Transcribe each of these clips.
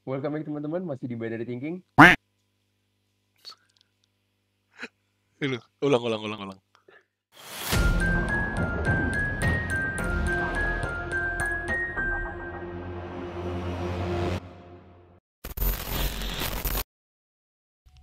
Welcome back teman-teman, masih di Binary Thinking. Itu, ulang.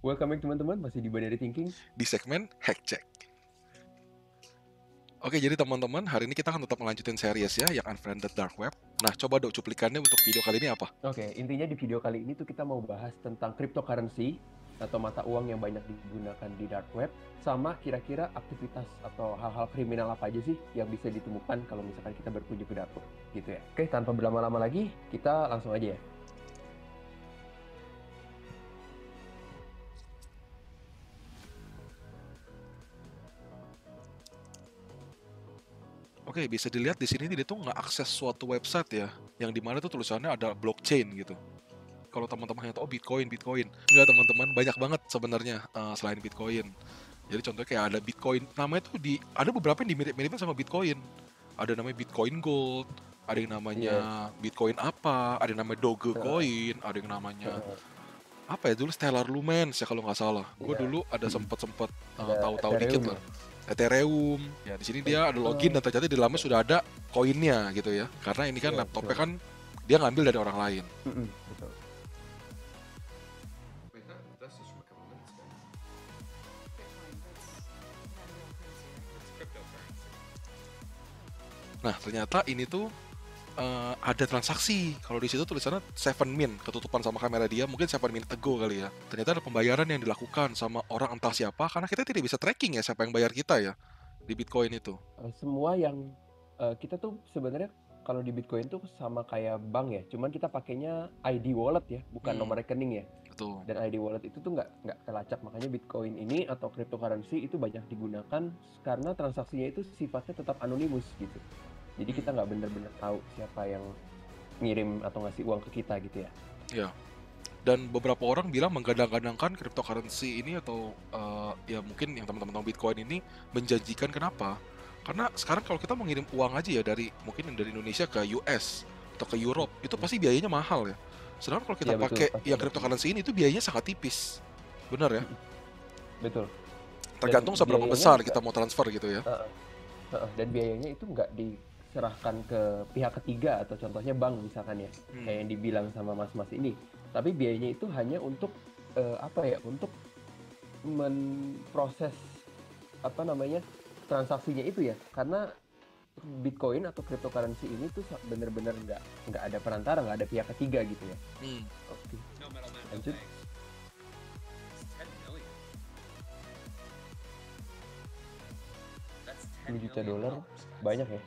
Welcome back teman-teman, masih di Binary Thinking. Di segmen Hack Check. Oke, jadi teman-teman, hari ini kita akan tetap melanjutin series ya, yang Unfriended Dark Web. Nah, coba dok cuplikannya untuk video kali ini apa? Oke, intinya di video kali ini tuh kita mau bahas tentang cryptocurrency atau mata uang yang banyak digunakan di dark web, sama kira-kira aktivitas atau hal-hal kriminal apa aja sih yang bisa ditemukan kalau misalkan kita berkunjung ke dark web, gitu ya. Oke, tanpa berlama-lama lagi, kita langsung aja ya. Oke, bisa dilihat di sini dia tuh nggak akses suatu website ya, yang dimana tuh tulisannya ada blockchain gitu. Kalau teman-teman yang tahu Bitcoin, enggak teman-teman, banyak banget sebenarnya selain Bitcoin. Jadi contohnya kayak ada Bitcoin, namanya tuh ada beberapa yang dimirip-miripin sama Bitcoin. Ada namanya Bitcoin Gold, ada yang namanya Yes. Bitcoin apa, ada yang namanya Dogecoin, ada yang namanya apa ya dulu Stellar Lumens ya kalau nggak salah. Gue Iya. dulu ada sempet Ada tahu-tahu dikit Ethereum lah. ya. Ethereum, ya di sini dia ada login dan ternyata di dalamnya sudah ada koinnya gitu ya. Karena ini kan Iya, laptopnya betul. kan dia ngambil dari orang lain. Betul. Wait, that's just from a couple minutes ago. Bitcoin, that's not a real currency, right? It's cryptocurrency. Nah, ternyata ini tuh ada transaksi. Kalau di situ tulisannya 7min, ketutupan sama kamera dia, mungkin 7 minute ago kali ya. Ternyata ada pembayaran yang dilakukan sama orang entah siapa, karena kita tidak bisa tracking ya siapa yang bayar kita ya di Bitcoin itu. Semua yang kita tuh sebenarnya kalau di Bitcoin tuh sama kayak bank ya, cuman kita pakainya ID wallet ya, bukan nomor rekening ya. Betul. Dan ID wallet itu tuh nggak terlacak, makanya Bitcoin ini atau cryptocurrency itu banyak digunakan karena transaksinya itu sifatnya tetap anonimus gitu. Jadi kita nggak bener-bener tahu siapa yang ngirim atau ngasih uang ke kita gitu ya. Ya. Dan beberapa orang bilang menggadang-gadangkan cryptocurrency ini atau ya mungkin yang teman-teman tahu Bitcoin ini menjanjikan kenapa? Karena sekarang kalau kita mengirim uang aja ya dari mungkin dari Indonesia ke US atau ke Europe itu pasti biayanya mahal ya. Sedangkan kalau kita Iya betul, pakai pasti yang ada fee. cryptocurrency ini itu biayanya sangat tipis. Benar ya? Betul. Dan Tergantung seberapa biayanya besar juga kita mau transfer gitu ya. dan biayanya itu nggak diserahkan ke pihak ketiga atau contohnya bank misalkan ya, kayak yang dibilang sama mas-mas ini. Tapi biayanya itu hanya untuk untuk memproses transaksinya itu ya. Karena Bitcoin atau cryptocurrency ini tuh bener-bener nggak ada perantara, nggak ada pihak ketiga gitu ya. Hmm. Oke, No middleman, no lanjut. banks. It's 10 million. That's 10 10 juta million dolar dollars, guys. banyak ya.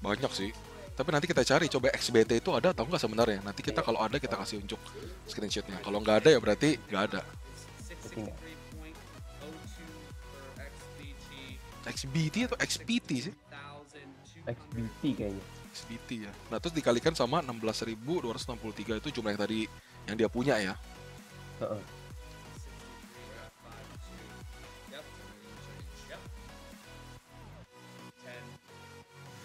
Banyak sih. Tapi nanti kita cari coba XBT itu ada atau enggak sebenarnya. Nanti kita Iya. kalau ada kita kasih unjuk screenshotnya. Kalau nggak ada ya berarti nggak ada. It's Berarti nggak. 663.02 per XBT. XBT atau XPT sih? 1,200. XBT kayaknya. XBT ya. Nah terus dikalikan sama 16.263 itu jumlah yang tadi yang dia punya ya. Heeh. 63.52. Yep. Yep.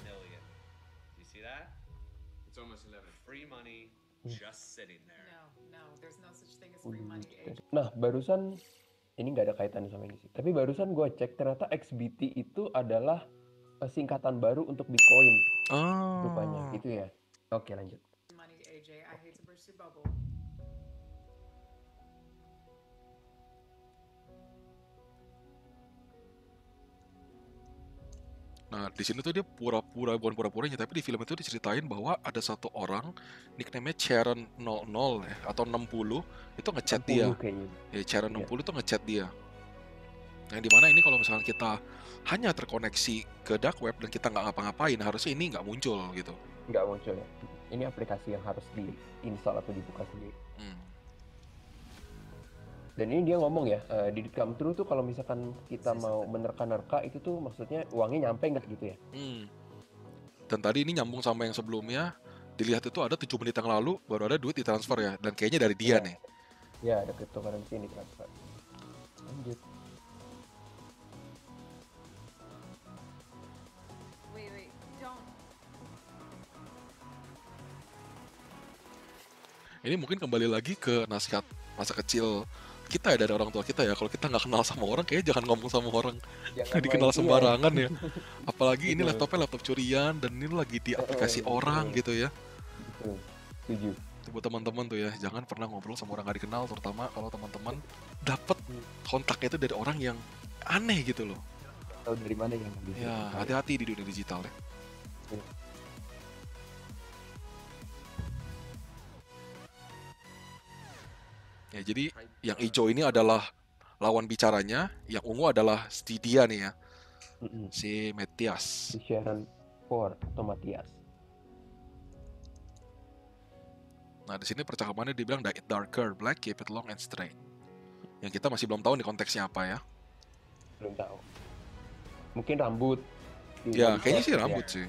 10 million. You see that? It's almost 11. Free money just sitting there. No, there's no such thing as free money, AJ. Nah, barusan ini nggak ada kaitannya sama ini sih. Tapi barusan gue cek ternyata XBT itu adalah singkatan baru untuk Bitcoin rupanya, Ah. gitu ya. Oke, lanjut. Money, AJ. I hate to burst your bubble. Nah di sini tuh dia pura-pura bukan pura-puranya tapi di film itu diceritain bahwa ada satu orang nickname-nya Sharon 00 ya atau 60 itu ngechat dia. 60 kayaknya. Ya Sharon Iya. 60 itu ngechat dia. Yang dimana ini kalau misalkan kita hanya terkoneksi ke dark web dan kita nggak ngapa-ngapain harusnya ini nggak muncul gitu. Nggak muncul ya. Ini aplikasi yang harus diinstal atau dibuka sendiri. Dan ini dia ngomong ya, di come true tuh kalau misalkan kita mau menerka-nerka itu tuh maksudnya uangnya nyampe nggak gitu ya. Dan tadi ini nyambung sama yang sebelumnya, dilihat itu ada 7 menit yang lalu baru ada duit ditransfer ya, dan kayaknya dari dia Iya. nih. Ya, ada cryptocurrency ini transfer. Lanjut. Wait, don't. Ini mungkin kembali lagi ke nasihat masa kecil kita ya, dari orang tua kita ya. Kalau kita nggak kenal sama orang, kayaknya jangan ngomong sama orang Jangan dikenal main, iya, sembarangan ya. Apalagi ini betul. laptopnya laptop curian dan ini lagi di aplikasi orang Betul, gitu ya. betul. Setuju. Itu buat teman-teman tuh ya, jangan pernah ngobrol sama orang nggak dikenal, terutama kalau teman-teman dapat kontaknya itu dari orang yang aneh gitu loh. Tahu dari mana yang bisa Ya, kita- hati-hati di dunia digital ya. Iya. Ya, jadi yang hijau ini adalah lawan bicaranya, yang ungu adalah si dia nih ya, Mm-mm. si Matias. Si Sharon Ford atau Matias. Nah, di sini percakapannya dibilang darker, black, keep it long and straight. Yang kita masih belum tahu nih konteksnya apa ya. Belum tahu. Mungkin rambut. Di Ya, body kayaknya shop, sih ya. rambut sih.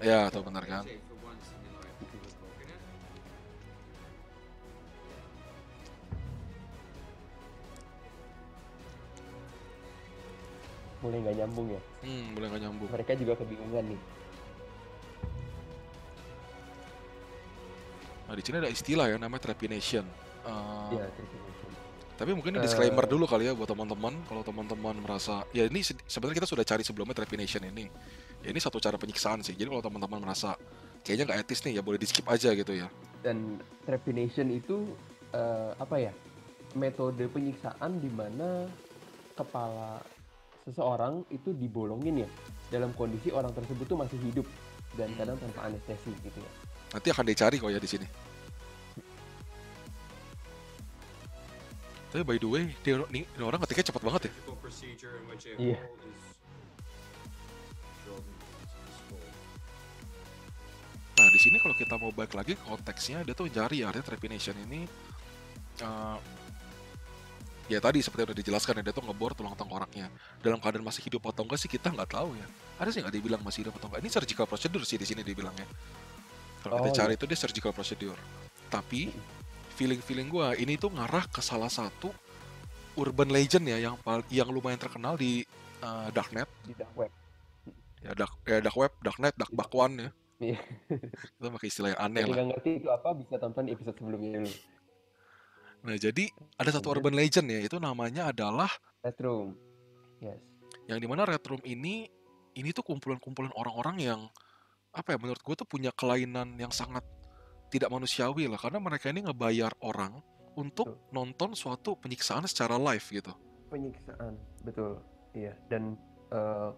Ya, tuh benar kan. Mulai nggak nyambung ya. Boleh nggak nyambung. Mereka juga kebingungan nih. Nah, di sini ada istilah ya, namanya trepination. Iya, trepidation. Tapi mungkin disclaimer dulu kali ya buat teman-teman. Kalau teman-teman merasa, ya ini sebenarnya kita sudah cari sebelumnya trepination ini. Ya ini satu cara penyiksaan sih. Jadi kalau teman-teman merasa kayaknya nggak etis nih, ya boleh di skip aja gitu ya. Dan trepidation itu apa ya? Metode penyiksaan di mana kepala seseorang itu dibolongin ya dalam kondisi orang tersebut tuh masih hidup dan kadang tanpa anestesi gitu ya. Nanti akan dicari kok ya di sini. Tapi by the way, ini orang ketiknya cepat banget ya. Iya. Nah, di sini kalau kita mau balik lagi ke konteksnya, dia tuh cari artinya trepination ini ya tadi seperti yang udah dijelaskan ya, dia tuh ngebor tulang tengkoraknya. Dalam keadaan masih hidup atau enggak sih kita nggak tahu ya. Ada sih nggak dibilang masih hidup atau enggak. Ini surgical procedure sih di sini dibilangnya. Kalau kita cari itu dia surgical procedure. Tapi feeling gue ini tuh ngarah ke salah satu urban legend ya yang lumayan terkenal di darknet. Di dark web. Dark web, darknet, dark bakwan ya. Iya. Kita pakai istilah yang aneh Yang lah. nggak ngerti itu apa bisa tonton episode sebelumnya dulu. Nah, jadi ada satu urban legend ya, itu namanya adalah Red Room. Yes. yang dimana Red Room ini tuh kumpulan-kumpulan orang-orang yang apa ya, menurut gue tuh punya kelainan yang sangat tidak manusiawi lah, karena mereka ini ngebayar orang untuk nonton suatu penyiksaan secara live gitu. Penyiksaan, betul. Iya. Dan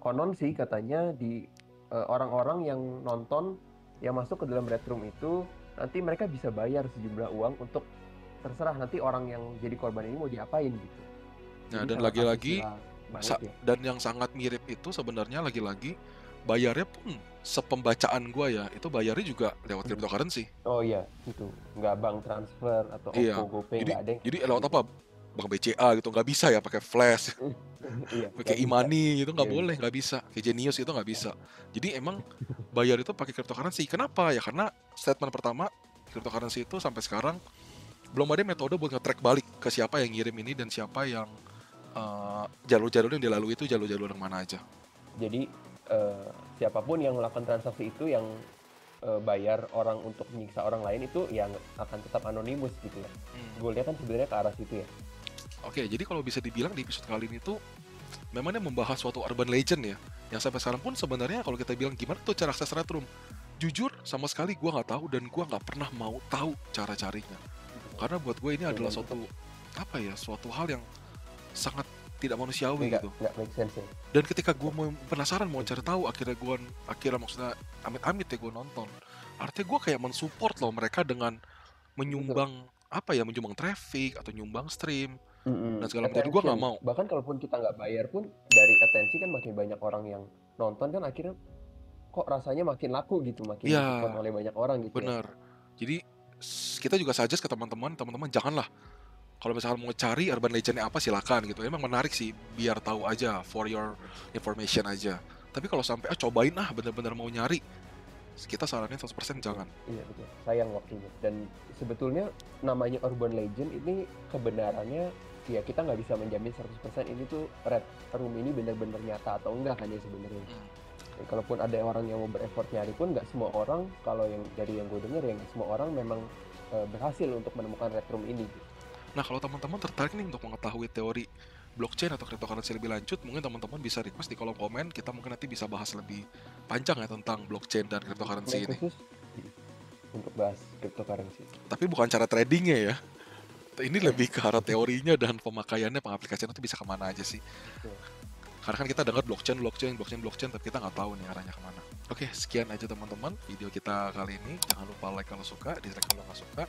konon sih katanya di orang-orang yang nonton yang masuk ke dalam Red Room itu nanti mereka bisa bayar sejumlah uang untuk terserah nanti orang yang jadi korban ini mau diapain gitu. Nah, Jadi dan sangat lagi-lagi asusila banget ya. dan yang sangat mirip itu sebenarnya lagi-lagi bayarnya pun sepembacaan gua ya, itu bayarnya juga lewat cryptocurrency. Oh iya, itu nggak bank transfer atau Iya. OVO, GoPay, nggak ada yang Jadi kayak lewat gitu. apa? Bank BCA gitu, nggak bisa ya pakai flash. Iya, Pakai nggak bisa. e-money gitu nggak Iya, boleh, nggak bisa. Kayak Genius itu nggak bisa. Jadi emang bayar itu pakai cryptocurrency. Kenapa? Ya karena statement pertama, cryptocurrency itu sampai sekarang belum ada metode buat nge-track balik ke siapa yang ngirim ini dan siapa yang jalur-jalur yang dilalui itu jalur-jalur yang mana aja. Jadi siapapun yang melakukan transaksi itu yang bayar orang untuk menyiksa orang lain itu yang akan tetap anonimus gitu ya. Gue lihat kan sebenarnya ke arah situ ya. Oke, jadi kalau bisa dibilang di episode kali ini tuh memangnya membahas suatu urban legend ya, yang sampai sekarang pun sebenarnya kalau kita bilang gimana tuh cara akses Red Room, jujur sama sekali gue nggak tahu dan gue nggak pernah mau tahu cara carinya, karena buat gue ini adalah suatu apa ya, suatu hal yang sangat tidak manusiawi gitu. Nggak make sense ya. Dan ketika gue mau penasaran mau cari tahu, akhirnya maksudnya amit-amit ya gue nonton, artinya gue kayak mensupport loh mereka dengan menyumbang apa ya, menyumbang traffic atau nyumbang stream dan segala macam. Gue nggak mau. Bahkan kalaupun kita nggak bayar pun dari atensi kan makin banyak orang yang nonton kan akhirnya kok rasanya makin laku gitu, makin disupport oleh banyak orang gitu. Bener. Jadi kita juga suggest ke teman-teman janganlah kalau misalkan mau cari urban legendnya apa silakan gitu. Emang menarik sih biar tahu aja, for your information aja. Tapi kalau sampai cobain bener-bener mau nyari, kita saranin 100% jangan. Iya betul, sayang waktunya. Dan sebetulnya namanya urban legend ini kebenarannya ya kita nggak bisa menjamin 100% ini tuh Red Room ini benar-benar nyata atau enggak kan ya sebenarnya. Ya, kalaupun ada orang yang mau bereffort nyari pun nggak semua orang, kalau yang dari yang gue dengar ya nggak semua orang memang berhasil untuk menemukan Red Room ini. Nah, kalau teman-teman tertarik nih untuk mengetahui teori blockchain atau cryptocurrency lebih lanjut, mungkin teman-teman bisa request di kolom komen. Kita mungkin nanti bisa bahas lebih panjang ya tentang blockchain dan cryptocurrency Yang ini. khusus untuk bahas cryptocurrency. Tapi bukan cara tradingnya ya. Ini lebih ke arah teorinya dan pemakaiannya, pengaplikasiannya itu bisa kemana aja sih. Betul. Karena kan kita dengar blockchain, tapi kita nggak tahu nih arahnya kemana. Oke, sekian aja teman-teman video kita kali ini. Jangan lupa like kalau suka, dislike kalau nggak suka.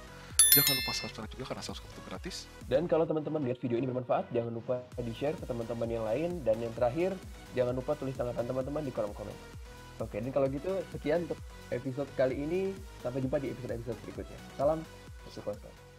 Jangan lupa subscribe juga karena subscribe itu gratis. Dan kalau teman-teman lihat video ini bermanfaat, jangan lupa di-share ke teman-teman yang lain. Dan yang terakhir, jangan lupa tulis tanggapan teman-teman di kolom komen. Oke, dan kalau gitu sekian untuk episode kali ini. Sampai jumpa di episode-episode berikutnya. Salam, Sukoso.